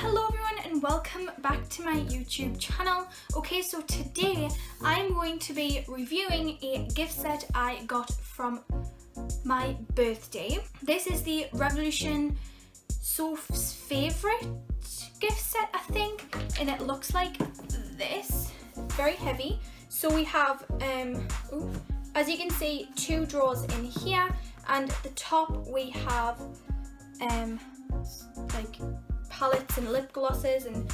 Hello everyone and welcome back to my YouTube channel. Okay, so today I'm going to be reviewing a gift set I got from my birthday. This is the Revolution Sophs favourite gift set, I think, and it looks like this. Very heavy. So we have, as you can see, two drawers in here, and at the top we have like palettes and lip glosses and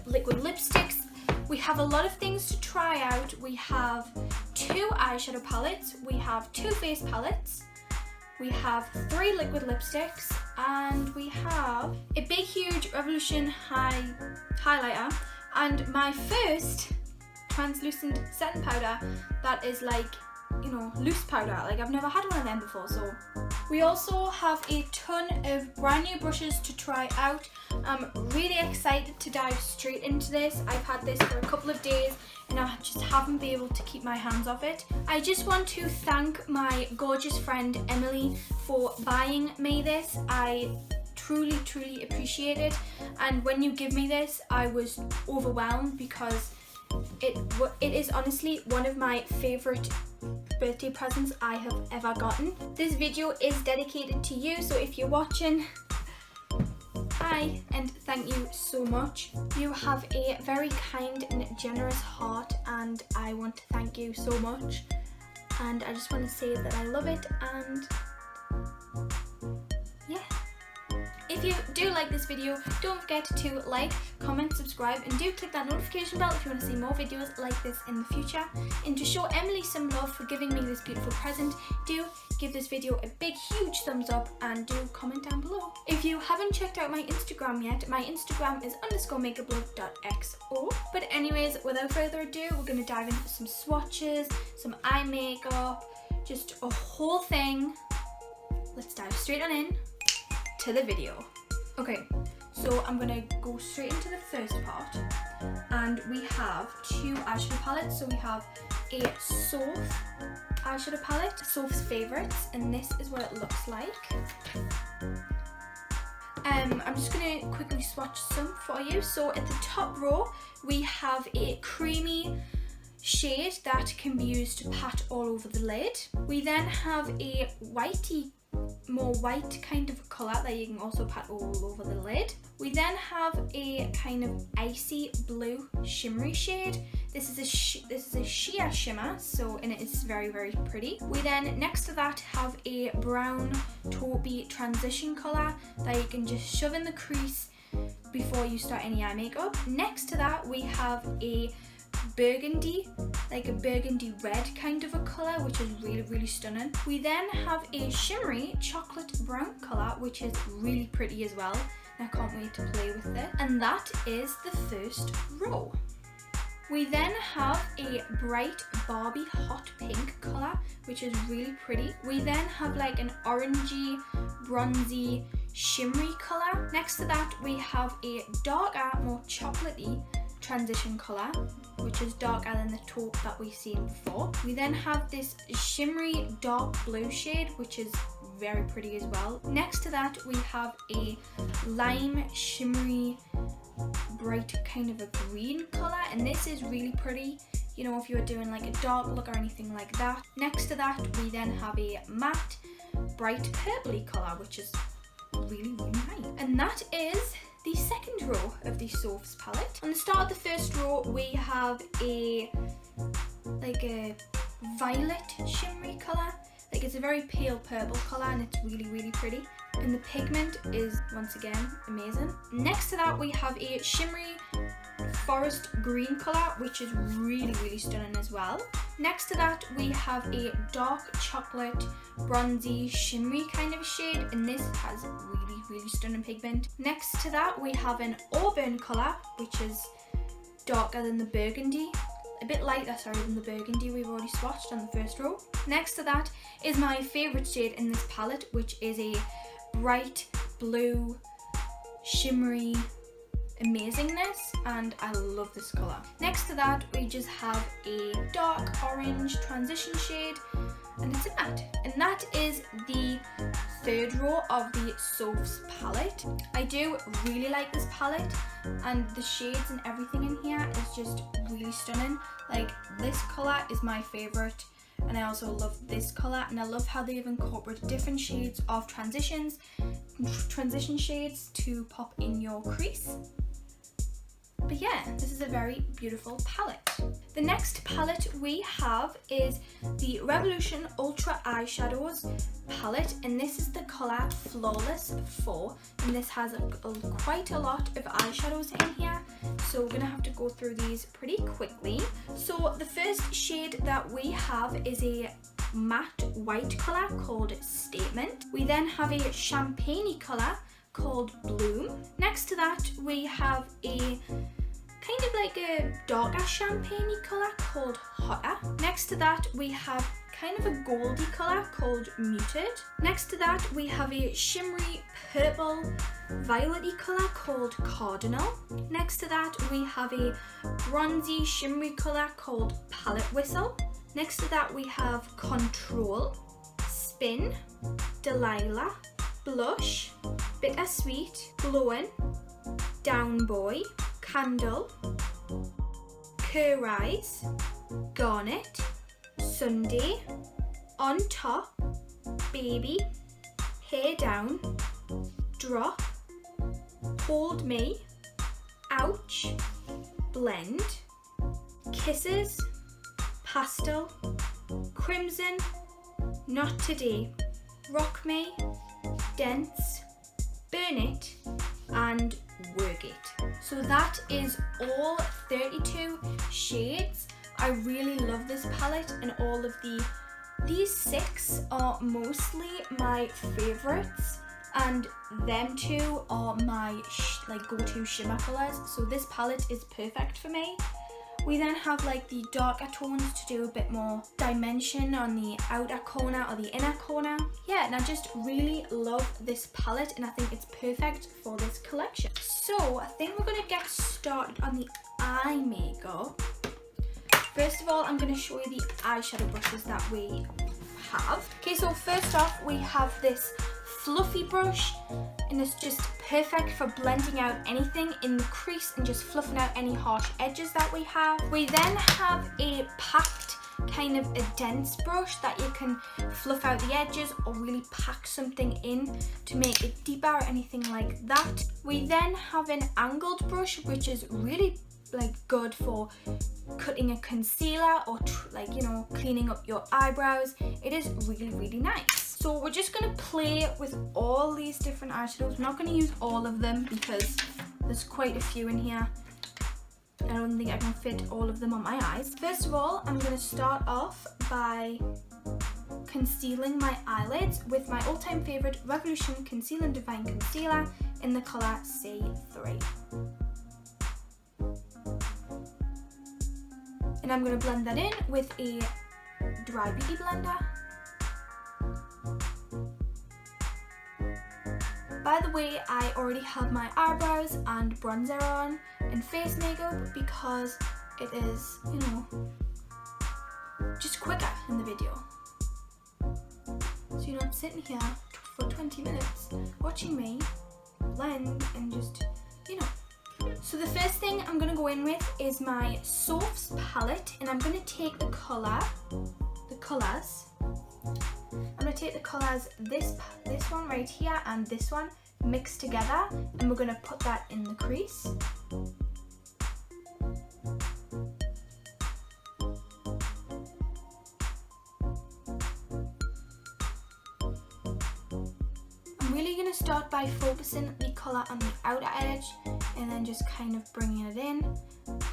liquid lipsticks. We have a lot of things to try out. We have two eyeshadow palettes, we have two face palettes, we have three liquid lipsticks, and we have a big huge Revolution highlighter, and my first translucent setting powder that is like, you know, loose powder. Like, I've never had one of them before. So we also have a ton of brand new brushes to try out. I'm really excited to dive straight into this. I've had this for a couple of days and I just haven't been able to keep my hands off it. I just want to thank my gorgeous friend Emily for buying me this. I truly appreciate it, and when you give me this I was overwhelmed because it is honestly one of my favourite birthday presents I have ever gotten. This video is dedicated to you, so if you're watching, hi and thank you so much. You have a very kind and generous heart and I want to thank you so much, and I just want to say that I love it. And yeah, if you do like this video, don't forget to like, comment, subscribe, and do click that notification bell if you want to see more videos like this in the future. And to show Emily some love for giving me this beautiful present, do give this video a big huge thumbs up and do comment down below. If you haven't checked out my Instagram yet, my Instagram is _makeuplook.xo. But anyways, without further ado, we're going to dive into some swatches, some eye makeup, just a whole thing. Let's dive straight on in to the video. Okay, so I'm gonna go straight into the first part, and we have two eyeshadow palettes. So we have a Sophs eyeshadow palette, Sophs Favourites, and this is what it looks like. I'm just gonna quickly swatch some for you. So at the top row we have a creamy shade that can be used to pat all over the lid. We then have a more white kind of colour that you can also pat all over the lid. We then have a kind of icy blue shimmery shade. This is a sheer shimmer, and it is very pretty. We then next to that have a brown taupey transition colour that you can just shove in the crease before you start any eye makeup. Next to that we have a burgundy, like a burgundy red kind of a colour, which is really stunning. We then have a shimmery chocolate brown colour, which is really pretty as well, and I can't wait to play with it. And that is the first row. We then have a bright Barbie hot pink colour, which is really pretty. We then have like an orangey, bronzy, shimmery colour. Next to that we have a darker, more chocolatey transition colour, which is darker than the taupe that we've seen before. We then have this shimmery dark blue shade, which is very pretty as well. Next to that we have a lime shimmery bright kind of a green colour, and this is really pretty, you know, if you're doing like a dark look or anything like that. Next to that we then have a matte bright purpley colour, which is really nice. And that is the second row of the Sophs palette. On the start of the first row we have a violet shimmery colour. Like, it's a very pale purple colour and it's really pretty. And the pigment is once again amazing. Next to that we have a shimmery forest green colour, which is really stunning as well. Next to that we have a dark chocolate bronzy shimmery kind of shade, and this has really stunning pigment. Next to that we have an auburn colour, which is darker than the burgundy, a bit lighter, than the burgundy we've already swatched on the first row. Next to that is my favourite shade in this palette, which is a bright blue shimmery amazingness, and I love this colour. Next to that we just have a dark orange transition shade, and it's a matte. And that is the third row of the Sophs palette. I do really like this palette, and the shades and everything in here is just really stunning. Like, this colour is my favourite, and I also love this colour, and I love how they've incorporated different shades of transition shades to pop in your crease. But yeah, this is a very beautiful palette. The next palette we have is the Revolution Ultra Eyeshadows palette, and this is the colour Flawless 4, and this has quite a lot of eyeshadows in here, so we're going to have to go through these pretty quickly. So the first shade that we have is a matte white colour called Statement. We then have a champagne colour called Bloom. Next to that we have a kind of like a darker champagne colour called Hotter. Next to that we have kind of a goldy colour called Muted. Next to that we have a shimmery purple violety colour called Cardinal. Next to that we have a bronzy shimmery colour called Palette Whistle. Next to that we have Control, Spin, Delilah, Blush, Bittersweet, Glowing, Down Boy, Candle, Rise, Garnet, Sunday, On Top, Baby, Hair Down, Drop, Hold Me, Ouch, Blend, Kisses, Pastel, Crimson, Not Today, Rock Me, Dense, Burn It, and Work It. So that is all 32 shades. I really love this palette, and all of these 6 are mostly my favourites, and them 2 are my like go-to shimmer colours, so this palette is perfect for me. We then have like the darker tones to do a bit more dimension on the outer corner or the inner corner. Yeah, and I just really love this palette, and I think it's perfect for this collection. So I think we're gonna get started on the eye makeup. First of all, I'm gonna show you the eyeshadow brushes that we have. Okay, so first off, we have this fluffy brush, and it's just perfect for blending out anything in the crease and just fluffing out any harsh edges that we have. We then have a packed kind of a dense brush that you can fluff out the edges or really pack something in to make it deeper or anything like that. We then have an angled brush, which is really like good for cutting a concealer or like, you know, cleaning up your eyebrows. It is really nice. So we're just going to play with all these different eyeshadows. I'm not going to use all of them because there's quite a few in here. I don't think I can fit all of them on my eyes. First of all, I'm going to start off by concealing my eyelids with my all-time favourite Revolution Conceal and Define Concealer in the colour C3. And I'm going to blend that in with a dry beauty blender. By the way, I already have my eyebrows and bronzer on and face makeup because it is, you know, just quicker in the video. So you're not sitting here for 20 minutes watching me blend and just, you know. So the first thing I'm going to go in with is my Sophs palette, and I'm going to take the colours, this one right here and this one mixed together, and we're going to put that in the crease. I'm really going to start by focusing the colour on the outer edge and then just kind of bringing it in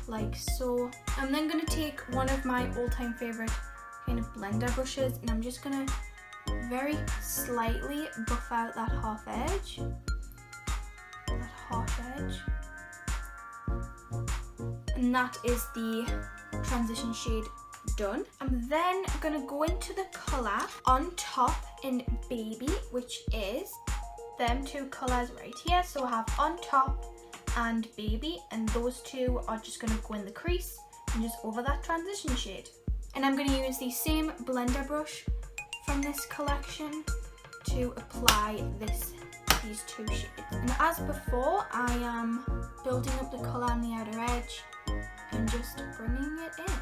like so. I'm then going to take one of my all-time favourite kind of blender brushes, and I'm just going to very slightly buff out that half edge, and that is the transition shade done. I'm then going to go into the colour On Top in Baby, which is them 2 colours right here. So I have On Top and Baby, and those 2 are just going to go in the crease and just over that transition shade. And I'm going to use the same blender brush from this collection to apply these two shades. And as before, I am building up the colour on the outer edge and just bringing it in.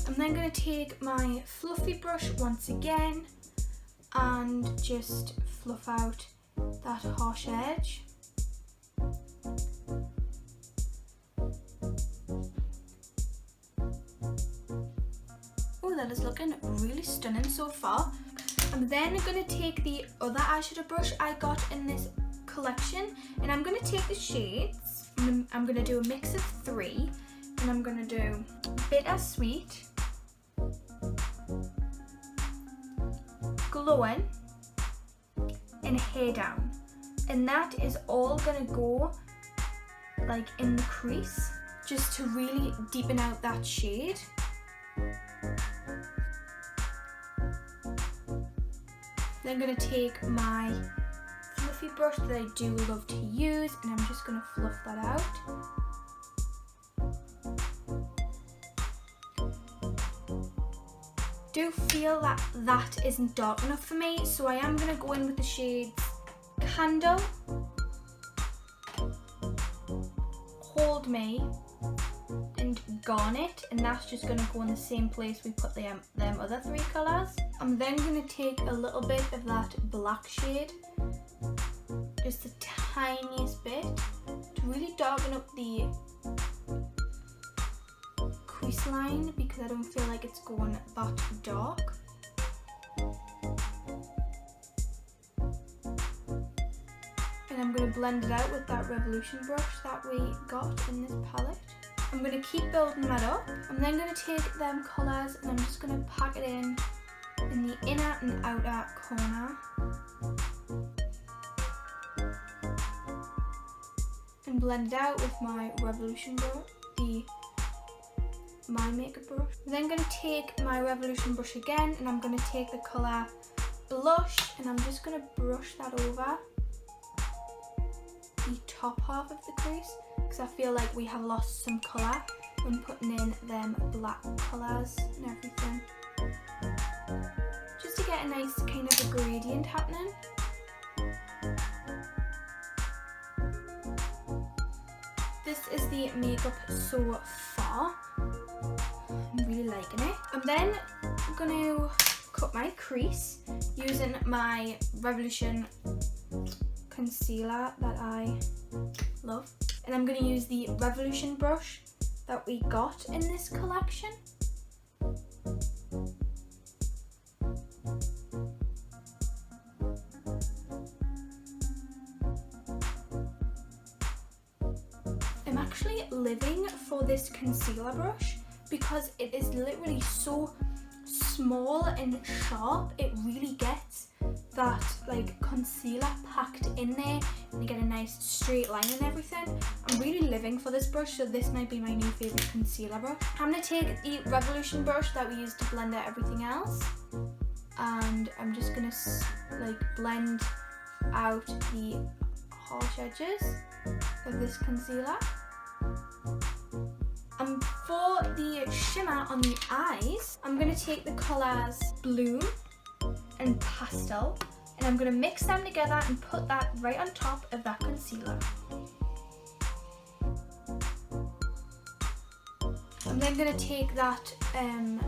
I'm then going to take my fluffy brush once again and just fluff out that harsh edge. Oh, that is looking really stunning so far. I'm then going to take the other eyeshadow brush I got in this collection, and I'm going to take the shades. I'm going to do a mix of 3, and I'm going to do Bittersweet, Glowing, and Hair Down. And that is all going to go like in the crease, just to really deepen out that shade. Then I'm going to take my fluffy brush that I do love to use, and I'm just going to fluff that out. Do feel that that isn't dark enough for me, so I am going to go in with the shades Candle, Hold Me, and Garnet, and that's just going to go in the same place we put them other 3 colours. I'm then going to take a little bit of that black shade, just the tiniest bit, to really darken up the crease line, because I don't feel like it's going that dark. And I'm going to blend it out with that Revolution brush that we got in this palette. I'm going to keep building that up. I'm then going to take them colours and I'm just going to pack it in the inner and outer corner. And blend it out with my Revolution brush, my makeup brush. I'm then going to take my Revolution brush again, and I'm going to take the colour Blush, and I'm just going to brush that over the top half of the crease, because I feel like we have lost some colour when putting in them black colours and everything. Just to get a nice kind of a gradient happening. This is the makeup so far. I'm really liking it. I'm then going to cut my crease using my Revolution concealer that I love. And I'm going to use the Revolution brush that we got in this collection. I'm actually living for this concealer brush because it is literally so small and sharp. It really gets that like concealer packed in there, and you get a nice straight line and everything. I'm really living for this brush, so this might be my new favourite concealer brush. I'm going to take the Revolution brush that we used to blend out everything else, and I'm just going to like blend out the harsh edges of this concealer. For the shimmer on the eyes, I'm going to take the colours Bloom and Pastel, and I'm going to mix them together and put that right on top of that concealer. I'm then going to take that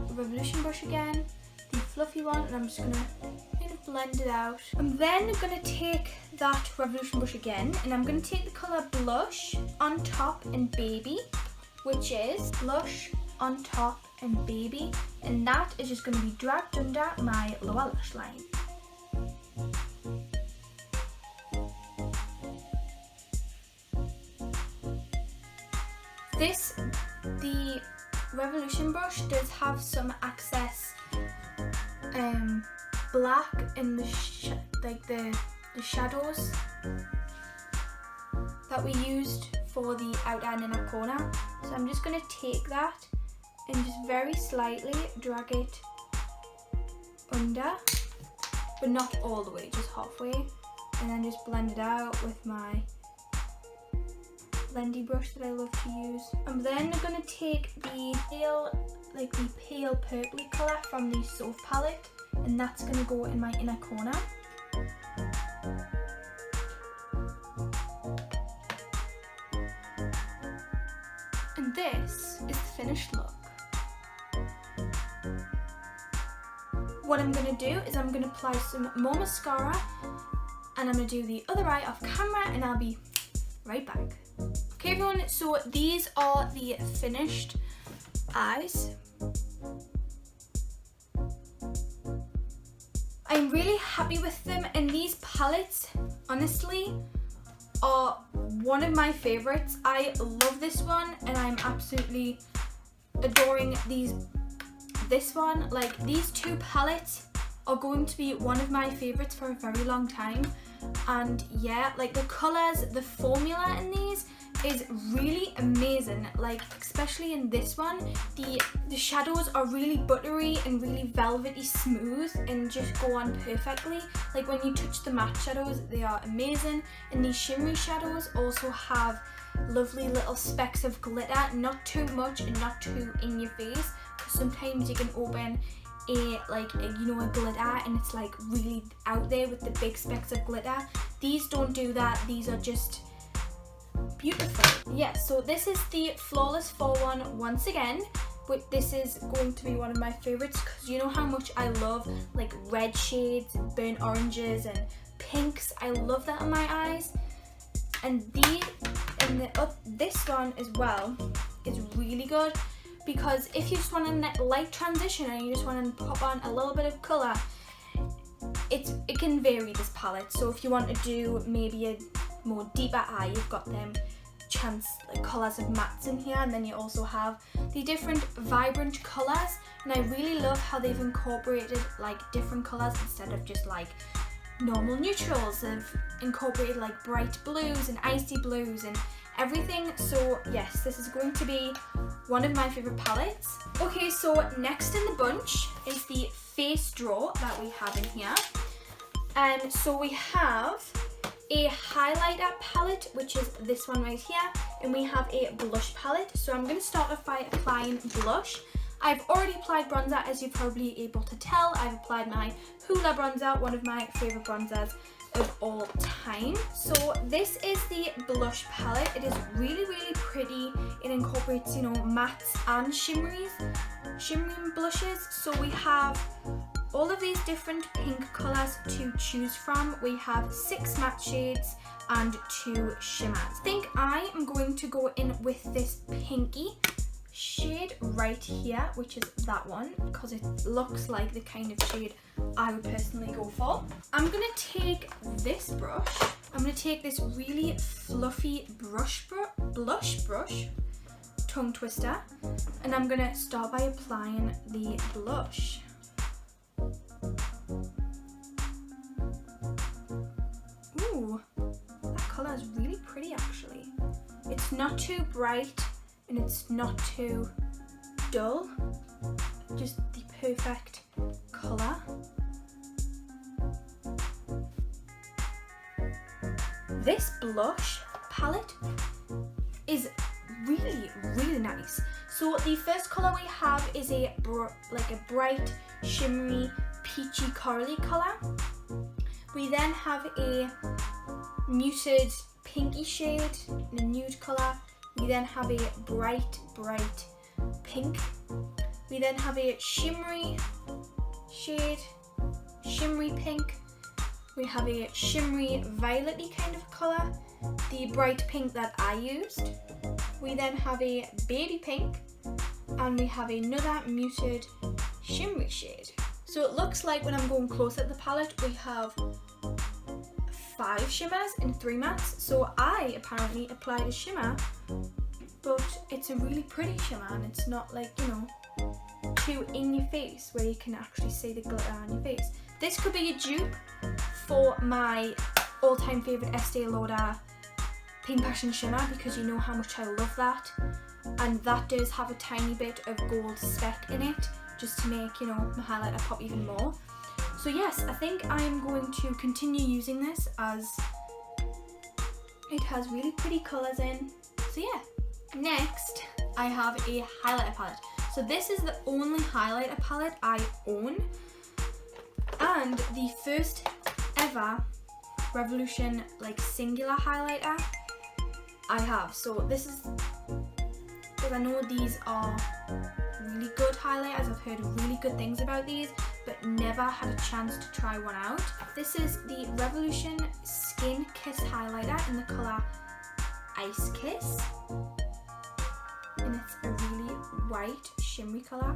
Revolution brush again, the fluffy one, and I'm just going to kind of blend it out. I'm then going to take that Revolution brush again, and I'm going to take the colour Blush on top and Baby, which is Blush on top and Baby, and that is just going to be dragged under my lower lash line. The Revolution brush does have some excess black in the shadows that we used for the outer and inner corner. So I'm just going to take that and just very slightly drag it under, but not all the way, just halfway, and then just blend it out with my blendy brush that I love to use. I'm then going to take the pale purpley colour from the Sophs palette, and that's going to go in my inner corner. And this is the finished look. What I'm going to do is I'm going to apply some more mascara, and I'm going to do the other eye off camera, and I'll be right back. Okay everyone, so these are the finished eyes. I'm really happy with them, and these palettes honestly are one of my favorites. I love this one, and I'm absolutely adoring this one. Like, these two palettes are going to be one of my favorites for a very long time. And yeah, like the colors, the formula in these is really amazing. Like, especially in this one, the shadows are really buttery and really velvety smooth and just go on perfectly. Like, when you touch the matte shadows, they are amazing. And these shimmery shadows also have lovely little specks of glitter, not too much and not too in your face, because sometimes you can open a glitter and it's like really out there with the big specks of glitter. These don't do that. These are just beautiful. Yeah, so this is the Flawless 4-1 once again, but this is going to be one of my favorites because you know how much I love like red shades, burnt oranges and pinks. I love that on my eyes. And this one as well is really good, because if you just want a light transition and you just want to pop on a little bit of colour, it can vary, this palette. So if you want to do maybe a more deeper eye, you've got them colours of mattes in here, and then you also have the different vibrant colours. And I really love how they've incorporated like different colours instead of just like normal neutrals. They've incorporated like bright blues and icy blues and everything. So yes, this is going to be one of my favourite palettes. Okay, so next in the bunch is the face draw that we have in here. And so we have a highlighter palette, which is this one right here, and we have a blush palette. So I'm going to start off by applying blush. I've already applied bronzer, as you're probably able to tell. I've applied my Hoola bronzer, one of my favourite bronzers of all time. So this is the blush palette. It is really, really pretty. It incorporates, you know, mattes and shimmery blushes. So we have all of these different pink colours to choose from. We have 6 matte shades and 2 shimmers. I think I am going to go in with this pinky shade right here, which is that one, because it looks like the kind of shade I would personally go for. I'm going to take this brush. I'm going to take this really fluffy blush brush, tongue twister, and I'm going to start by applying the blush. Ooh, that colour is really pretty actually. It's not too bright and it's not too dull, just the perfect colour. This blush palette is really, really nice. So the first colour we have is a bright, shimmery, peachy corally colour. We then have a muted pinky shade in a nude colour. We then have a bright pink. We then have a shimmery shade, shimmery pink. We have a shimmery violet-y kind of colour, the bright pink that I used. We then have a baby pink, and we have another muted shimmery shade. So it looks like when I'm going close at the palette, we have 5 shimmers and 3 mattes. So I apparently applied a shimmer, but it's a really pretty shimmer, and it's not like, you know, too in your face where you can actually see the glitter on your face. This could be a dupe for my all-time favourite Estee Lauder Pink Passion shimmer, because you know how much I love that, and that does have a tiny bit of gold speck in it, just to make, you know, my highlighter pop even more. So yes, I think I'm going to continue using this, as it has really pretty colours in. So yeah. Next, I have a highlighter palette. So this is the only highlighter palette I own, and the first ever Revolution like singular highlighter I have. So this is, because I know these are really good highlighters. I've heard really good things about these, but never had a chance to try one out. This is the Revolution Skin Kiss highlighter in the colour Ice Kiss, and it's a really white shimmery colour.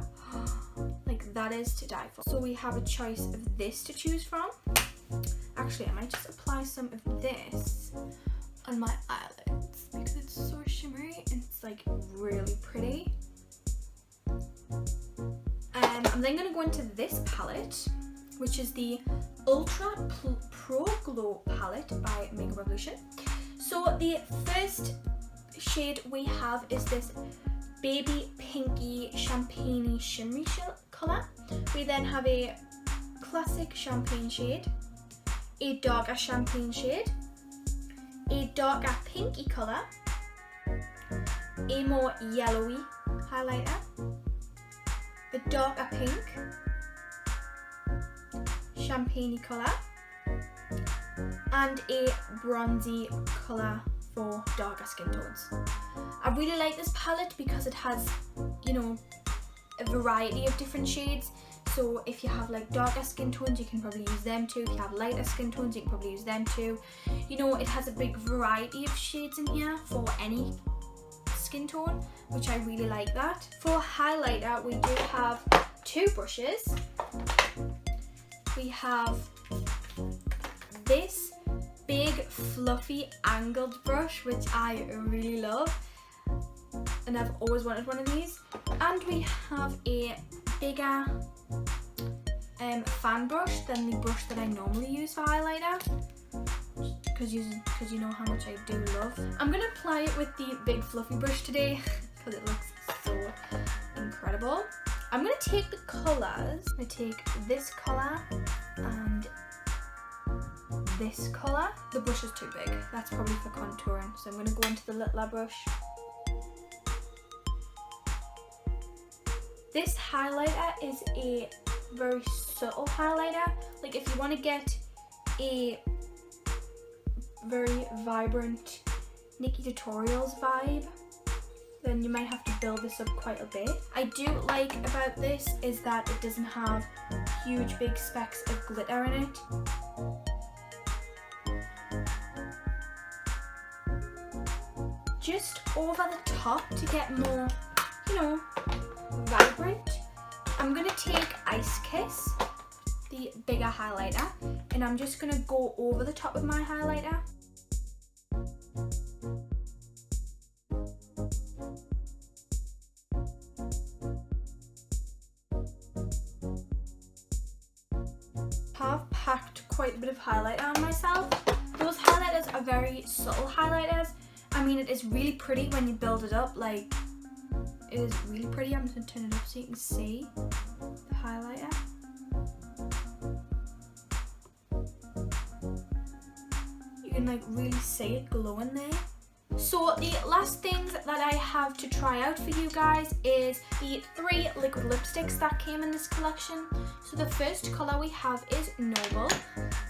Like, that is to die for. So we have a choice of this to choose from. Actually, I might just apply some of this on my eyelids because it's so shimmery and it's like really pretty. I'm then going to go into this palette, which is the Ultra Pro Glow palette by Makeup Revolution. So the first shade we have is this baby pinky champagne shimmery colour. We then have a classic champagne shade, a darker champagne shade, a darker pinky colour, a more yellowy highlighter, a darker pink, champagne colour, and a bronzy colour for darker skin tones. I really like this palette because it has, you know, a variety of different shades. So if you have like darker skin tones, you can probably use them too. If you have lighter skin tones, you can probably use them too. You know, it has a big variety of shades in here for any skin tone, which I really like that. For highlighter, we do have two brushes. We have this big fluffy angled brush, which I really love, and I've always wanted one of these. And we have a bigger fan brush than the brush that I normally use for highlighter, because you know how much I do love. I'm going to apply it with the big fluffy brush today because it looks so incredible. I'm going to take the colours. I take this colour and this colour. The brush is too big. That's probably for contouring. So I'm going to go into the littler brush. This highlighter is a very subtle highlighter. Like, if you want to get a very vibrant Nikki Tutorials vibe, then you might have to build this up quite a bit. I do like about this is that it doesn't have huge big specks of glitter in it. Just over the top to get more, you know, vibrant, I'm going to take Ice Kiss, the bigger highlighter, and I'm just going to go over the top of my highlighter. I've packed quite a bit of highlighter on myself. Those highlighters are very subtle highlighters. I mean, it is really pretty when you build it up, like, it is really pretty. I'm just going to turn it up so you can see the highlighter. You can like really see it glowing there. So the last things that I have to try out for you guys is the 3 liquid lipsticks that came in this collection. So the first colour we have is Noble.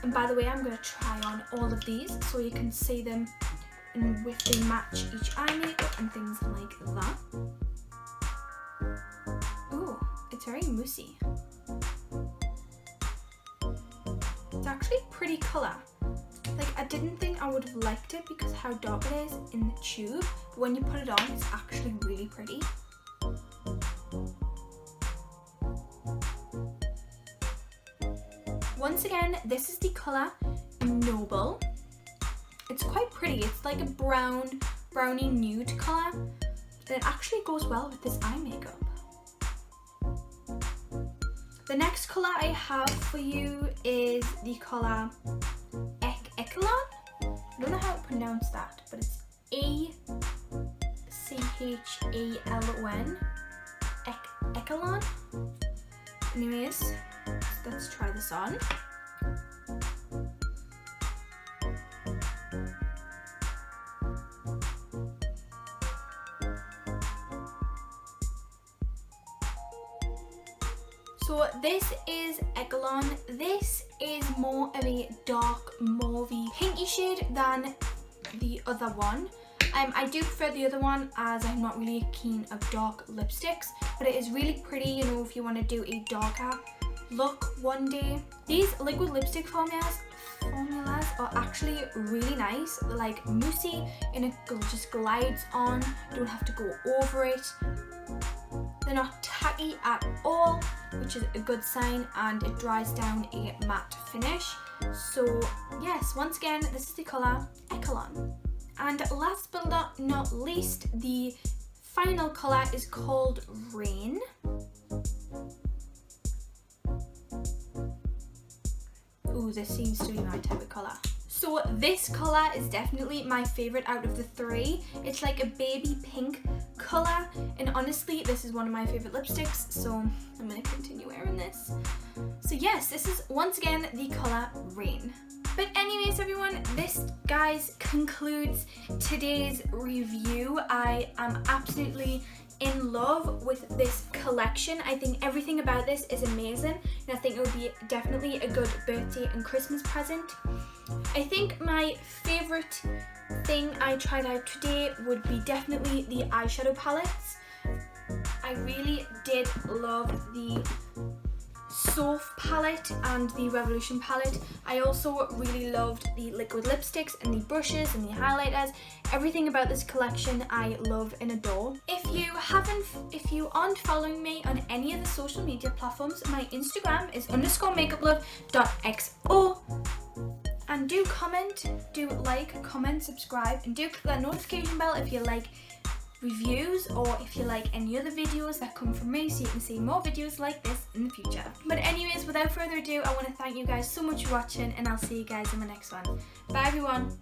And by the way, I'm going to try on all of these so you can see them and if they match each eye makeup and things like that. Ooh, it's very moussey. It's actually a pretty colour. Like, I didn't think I would have liked it because how dark it is in the tube, but when you put it on, it's actually really pretty. Once again, this is the colour Noble. It's quite pretty. It's like a browny nude colour, and it actually goes well with this eye makeup. The next colour I have for you is the colour Echelon. I don't know how to pronounce that, but it's A-C-H-A-L-O-N. Echelon. Anyways, let's try this on. So this is Echelon. This is more of a dark mauvey pinky shade than the other one. I do prefer the other one as I'm not really keen of dark lipsticks, but it is really pretty, you know, if you want to do a darker look one day. These liquid lipstick formulas are actually really nice. They're like moussey and it just glides on. You don't have to go over it. They're not tacky at all, which is a good sign, and it dries down a matte finish. So yes, once again, this is the colour Echelon. And last but not least, the final colour is called Rain. Ooh, this seems to be my type of colour. So this colour is definitely my favourite out of the three. It's like a baby pink colour, and honestly this is one of my favourite lipsticks, so I'm going to continue wearing this. So yes, this is once again the colour Rain. But anyways everyone, this guys concludes today's review. I am absolutely in love with this collection. I think everything about this is amazing, and I think it would be definitely a good birthday and Christmas present. I think my favourite thing I tried out today would be definitely the eyeshadow palettes. I really did love the Sophs palette and the Revolution palette. I also really loved the liquid lipsticks and the brushes and the highlighters. Everything about this collection I love and adore. If you aren't following me on any of the social media platforms, my Instagram is _makeuplove.xo. And do comment, do like, comment, subscribe, and do click that notification bell if you like reviews or if you like any other videos that come from me, so you can see more videos like this in the future. But anyways, without further ado, I want to thank you guys so much for watching, and I'll see you guys in the next one. Bye everyone.